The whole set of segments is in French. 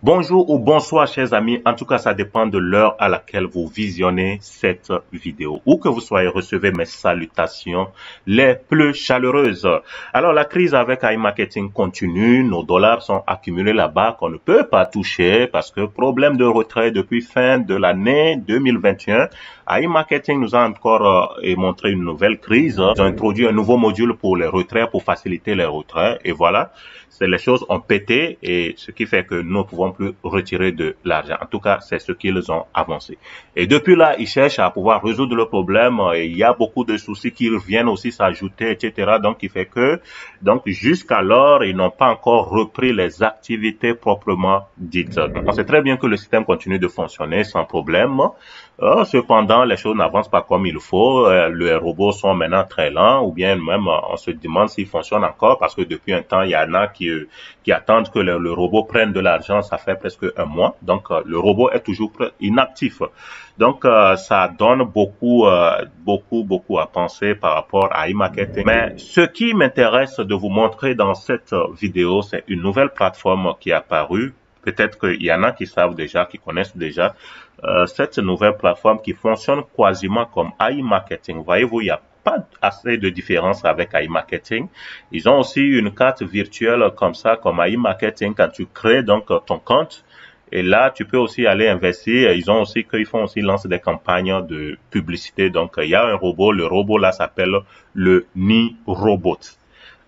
Bonjour ou bonsoir chers amis, en tout cas ça dépend de l'heure à laquelle vous visionnez cette vidéo. Où que vous soyez, recevez mes salutations les plus chaleureuses. Alors la crise avec iMarketing continue, nos dollars sont accumulés là-bas qu'on ne peut pas toucher parce que problème de retrait depuis fin de l'année 2021. iMarketing nous a encore montré une nouvelle crise. Ils ont introduit un nouveau module pour les retraits, pour faciliter les retraits et voilà. Les choses ont pété et ce qui fait que nous ne pouvons plus retirer de l'argent. En tout cas, c'est ce qu'ils ont avancé. Et depuis là, ils cherchent à pouvoir résoudre le problème. Et il y a beaucoup de soucis qui viennent aussi s'ajouter, etc. Donc, il fait que, jusqu'alors, ils n'ont pas encore repris les activités proprement dites. On sait très bien que le système continue de fonctionner sans problème. Cependant, les choses n'avancent pas comme il faut. Les robots sont maintenant très lents ou bien même on se demande s'ils fonctionnent encore parce que depuis un temps, il y en a qui attendent que le robot prenne de l'argent. Ça fait presque un mois. Donc, le robot est toujours inactif. Donc, ça donne beaucoup à penser par rapport à iMarketing. Mais ce qui m'intéresse de vous montrer dans cette vidéo, c'est une nouvelle plateforme qui est apparue. Peut-être qu'il y en a qui savent déjà, qui connaissent déjà cette nouvelle plateforme qui fonctionne quasiment comme iMarketing. Voyez-vous, il n'y a pas assez de différence avec iMarketing. Ils ont aussi une carte virtuelle comme ça, comme iMarketing, quand tu crées donc ton compte. Et là, tu peux aussi aller investir. Ils font aussi lancer des campagnes de publicité. Donc, il y a un robot. Le robot là s'appelle le Ni Robot.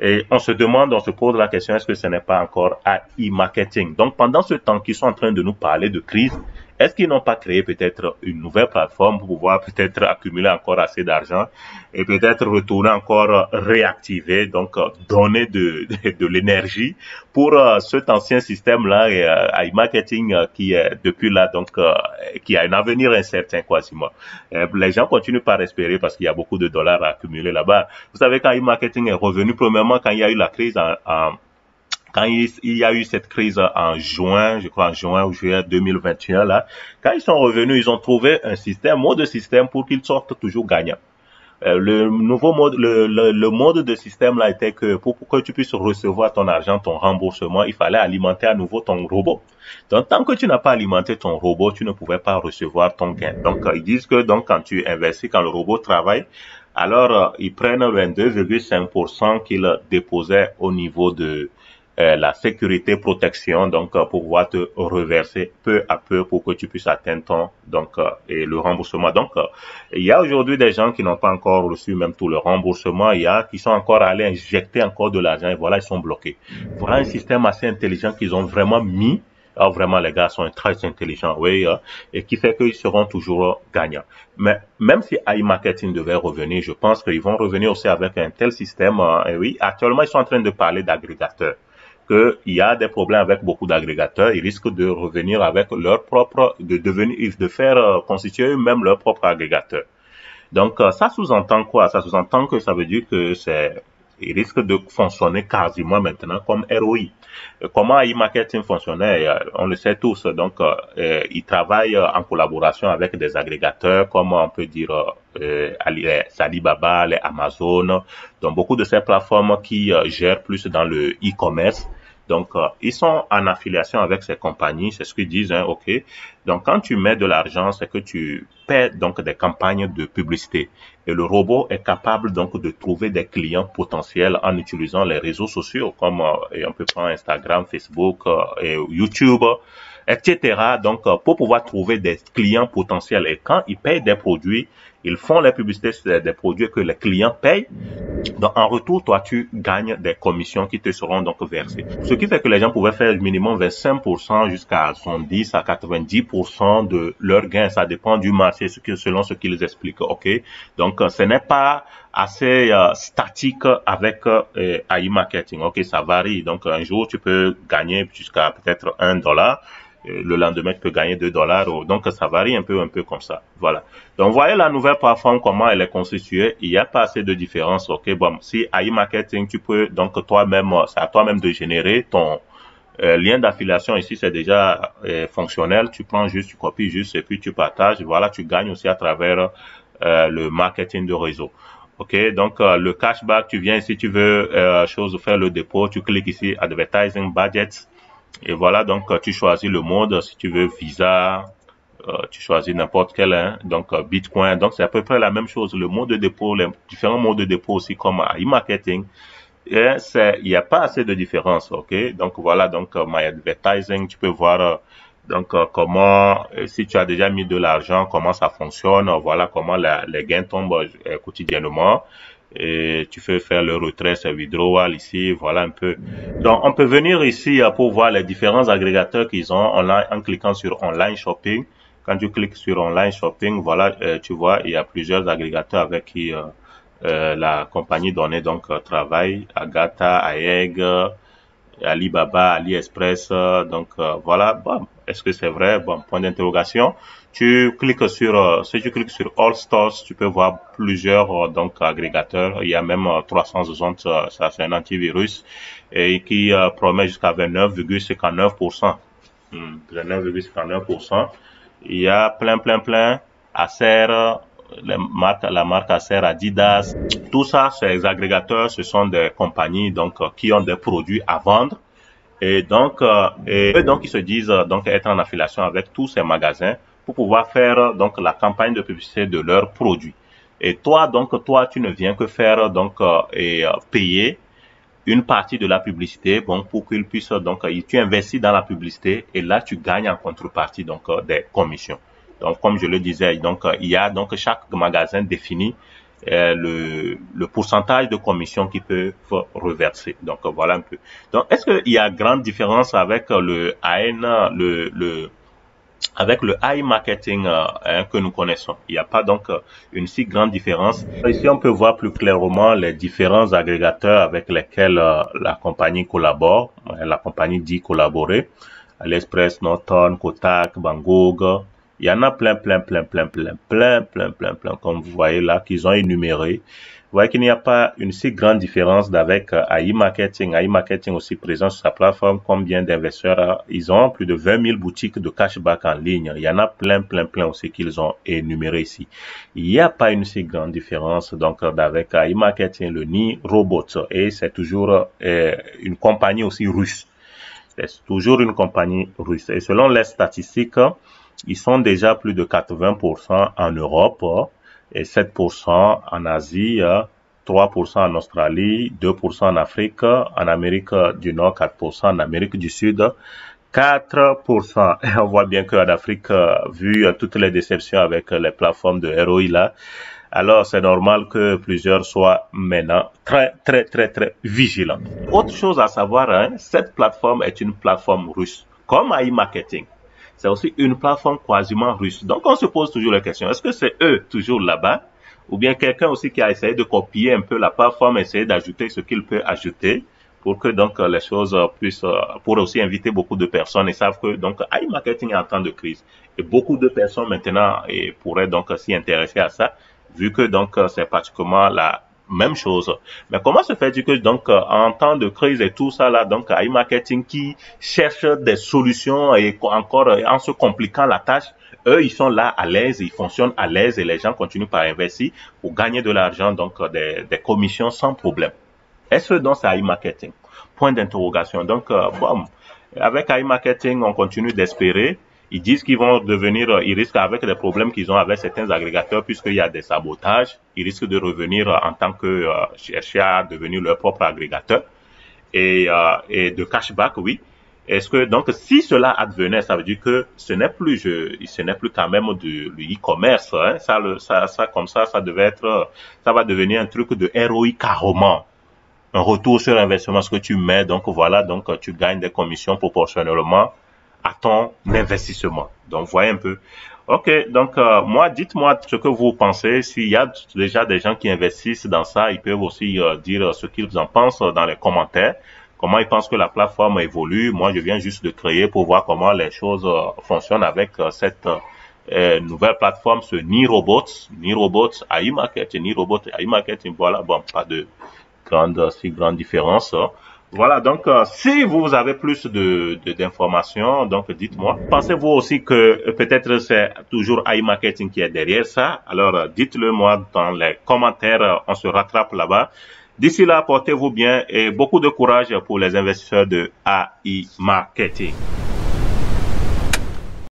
Et on se pose la question, est-ce que ce n'est pas encore iMarketing? Donc, pendant ce temps qu'ils sont en train de nous parler de crise, est-ce qu'ils n'ont pas créé peut-être une nouvelle plateforme pour pouvoir peut-être accumuler encore assez d'argent et peut-être retourner encore réactiver, donc donner de l'énergie pour cet ancien système-là, iMarketing qui est depuis là, donc qui a un avenir incertain quasiment. Les gens continuent par espérer parce qu'il y a beaucoup de dollars à accumuler là-bas. Vous savez, quand iMarketing est revenu, premièrement, quand il y a eu la crise quand il y a eu cette crise en juin, je crois en juin ou juillet 2021 là, quand ils sont revenus, ils ont trouvé un mode de système pour qu'ils sortent toujours gagnants. Le nouveau mode, le mode de système là était que pour que tu puisses recevoir ton argent, ton remboursement, il fallait alimenter à nouveau ton robot. Donc tant que tu n'as pas alimenté ton robot, tu ne pouvais pas recevoir ton gain. Donc ils disent que donc quand tu investis, quand le robot travaille, alors ils prennent 22,5% qu'ils déposaient au niveau de la sécurité protection, donc pour pouvoir te reverser peu à peu pour que tu puisses atteindre et le remboursement. Donc il y a aujourd'hui des gens qui n'ont pas encore reçu même tout le remboursement, il y a qui sont encore allés injecter encore de l'argent et voilà, ils sont bloqués. Voilà un système assez intelligent qu'ils ont vraiment mis. Alors vraiment, les gars sont très intelligents, oui, et qui fait qu'ils seront toujours gagnants. Mais même si iMarketing devait revenir, je pense qu'ils vont revenir aussi avec un tel système. Et oui, actuellement, ils sont en train de parler d'agrégateurs. Qu'il y a des problèmes avec beaucoup d'agrégateurs, ils risquent de revenir avec leur propre, de faire constituer eux-mêmes leur propre agrégateur. Donc, ça sous-entend quoi? Ça sous-entend que ça veut dire que il risque de fonctionner quasiment maintenant comme ROI. Comment iMarketing fonctionnait, on le sait tous. Donc, ils travaillent en collaboration avec des agrégateurs, comme on peut dire les Alibaba, les Amazon, donc beaucoup de ces plateformes qui gèrent plus dans le e-commerce. Donc, ils sont en affiliation avec ces compagnies, c'est ce qu'ils disent, hein, ok. Donc, quand tu mets de l'argent, c'est que tu paies donc des campagnes de publicité. Et le robot est capable donc de trouver des clients potentiels en utilisant les réseaux sociaux comme et on peut prendre Instagram, Facebook, et YouTube, etc. Donc, pour pouvoir trouver des clients potentiels. Et quand ils payent des produits, ils font les publicités sur des produits que les clients payent. Donc, en retour, toi, tu gagnes des commissions qui te seront donc versées. Ce qui fait que les gens pouvaient faire minimum 25% jusqu'à 70 à 90% de leurs gains. Ça dépend du marché, selon ce qu'ils expliquent. OK? Donc, ce n'est pas assez statique avec iMarketing. OK? Ça varie. Donc, un jour, tu peux gagner jusqu'à peut-être $1. Le lendemain, tu peux gagner $2. Donc, ça varie un peu comme ça. Voilà. Donc, voyez la nouvelle plateforme, comment elle est constituée. Il n'y a pas assez de différence. OK, bon, si iMarketing, tu peux, donc, toi-même, c'est à toi-même de générer ton lien d'affiliation. Ici, c'est déjà fonctionnel. Tu prends juste, tu copies juste et puis tu partages. Voilà, tu gagnes aussi à travers le marketing de réseau. OK, donc le cashback, tu viens ici, tu veux faire le dépôt, tu cliques ici, Advertising Budget. Et voilà, donc tu choisis le mode, si tu veux Visa, tu choisis n'importe quel, hein, donc Bitcoin. Donc c'est à peu près la même chose. Le mode de dépôt, les différents modes de dépôt aussi comme e-marketing. Et il n'y a pas assez de différence, ok? Donc voilà, donc My Advertising, tu peux voir donc comment, si tu as déjà mis de l'argent, comment ça fonctionne, voilà comment les gains tombent quotidiennement. Et tu peux faire le retrait, c'est withdrawal ici, voilà un peu. Donc on peut venir ici pour voir les différents agrégateurs qu'ils ont en cliquant sur Online Shopping. Quand tu cliques sur Online Shopping, voilà, tu vois, il y a plusieurs agrégateurs avec qui la compagnie donnée donc travaille, Agatha, AEG, Alibaba, AliExpress, donc voilà. Bon, est-ce que c'est vrai? Bon, point d'interrogation. Tu cliques sur, si tu cliques sur All Stores, tu peux voir plusieurs donc agrégateurs. Il y a même 360, ça c'est un antivirus et qui promet jusqu'à 29,59%. 29,59%. Il y a plein. Acer, la marque Acer, Adidas, tout ça, ces agrégateurs, ce sont des compagnies donc qui ont des produits à vendre et donc ils se disent donc être en affiliation avec tous ces magasins pour pouvoir faire donc la campagne de publicité de leurs produits. Et toi tu ne viens que faire donc payer une partie de la publicité, bon, pour qu'ils puissent donc, tu investis dans la publicité et là tu gagnes en contrepartie donc des commissions. Donc, comme je le disais, donc il y a donc chaque magasin définit le pourcentage de commission qu'ils peuvent reverser. Donc voilà un peu. Donc, est-ce qu'il y a grande différence avec le AN, avec le high marketing que nous connaissons? Il n'y a pas donc une si grande différence. Ici, on peut voir plus clairement les différents agrégateurs avec lesquels la compagnie collabore. La compagnie dit collaborer. AliExpress, Norton, Kotak, Banggood. Il y en a plein, comme vous voyez là, qu'ils ont énuméré. Vous voyez qu'il n'y a pas une si grande différence avec AI Marketing. AI Marketing aussi présent sur sa plateforme. Combien d'investisseurs? Ils ont plus de 20 000 boutiques de cashback en ligne. Il y en a plein aussi qu'ils ont énuméré ici. Il n'y a pas une si grande différence donc avec AI Marketing, le Ni Robot. Et c'est toujours une compagnie aussi russe. C'est toujours une compagnie russe. Et selon les statistiques, ils sont déjà plus de 80% en Europe et 7% en Asie, 3% en Australie, 2% en Afrique, en Amérique du Nord, 4% en Amérique du Sud, 4%. Et on voit bien qu'en Afrique, vu toutes les déceptions avec les plateformes de ROI là, alors c'est normal que plusieurs soient maintenant très vigilants. Autre chose à savoir, hein, cette plateforme est une plateforme russe, comme AI Marketing. C'est aussi une plateforme quasiment russe. Donc on se pose toujours la question, est-ce que c'est eux toujours là-bas? Ou bien quelqu'un aussi qui a essayé de copier un peu la plateforme, essayer d'ajouter ce qu'il peut ajouter pour que donc les choses puissent, pour aussi inviter beaucoup de personnes et savent que donc AI Marketing est en temps de crise. Et beaucoup de personnes maintenant pourraient donc s'y intéresser à ça, vu que donc c'est pratiquement la même chose. Mais comment se fait-il que donc en temps de crise et tout ça là, donc AI Marketing qui cherche des solutions et encore en se compliquant la tâche, eux ils sont là à l'aise, ils fonctionnent à l'aise et les gens continuent par investir pour gagner de l'argent, donc des commissions sans problème. Est-ce donc c'est AI Marketing? Point d'interrogation. Donc bon, avec AI Marketing on continue d'espérer. Ils disent qu'ils vont devenir, ils risquent avec les problèmes qu'ils ont avec certains agrégateurs, puisqu'il y a des sabotages, ils risquent de revenir en tant que chercher à devenir leur propre agrégateur et de cashback, oui. Est-ce que donc si cela advenait, ça veut dire que ce n'est plus quand même du e-commerce, hein, ça comme ça devait être, ça va devenir un truc de ROI carrément. Un retour sur investissement, ce que tu mets, donc voilà, donc tu gagnes des commissions proportionnellement à ton investissement. Donc, voyez un peu. Ok, donc moi, dites-moi ce que vous pensez. S'il y a déjà des gens qui investissent dans ça, ils peuvent aussi dire ce qu'ils en pensent dans les commentaires. Comment ils pensent que la plateforme évolue. Moi, je viens juste de créer pour voir comment les choses fonctionnent avec cette nouvelle plateforme, ce Ni Robots, AI Marketing, Ni Robots, AI Marketing. Voilà, bon, pas de si grande différence. Voilà, donc si vous avez plus d'informations, donc dites-moi. Pensez-vous aussi que peut-être c'est toujours AI Marketing qui est derrière ça? Alors dites-le moi dans les commentaires, on se rattrape là-bas. D'ici là, portez-vous bien et beaucoup de courage pour les investisseurs de AI Marketing.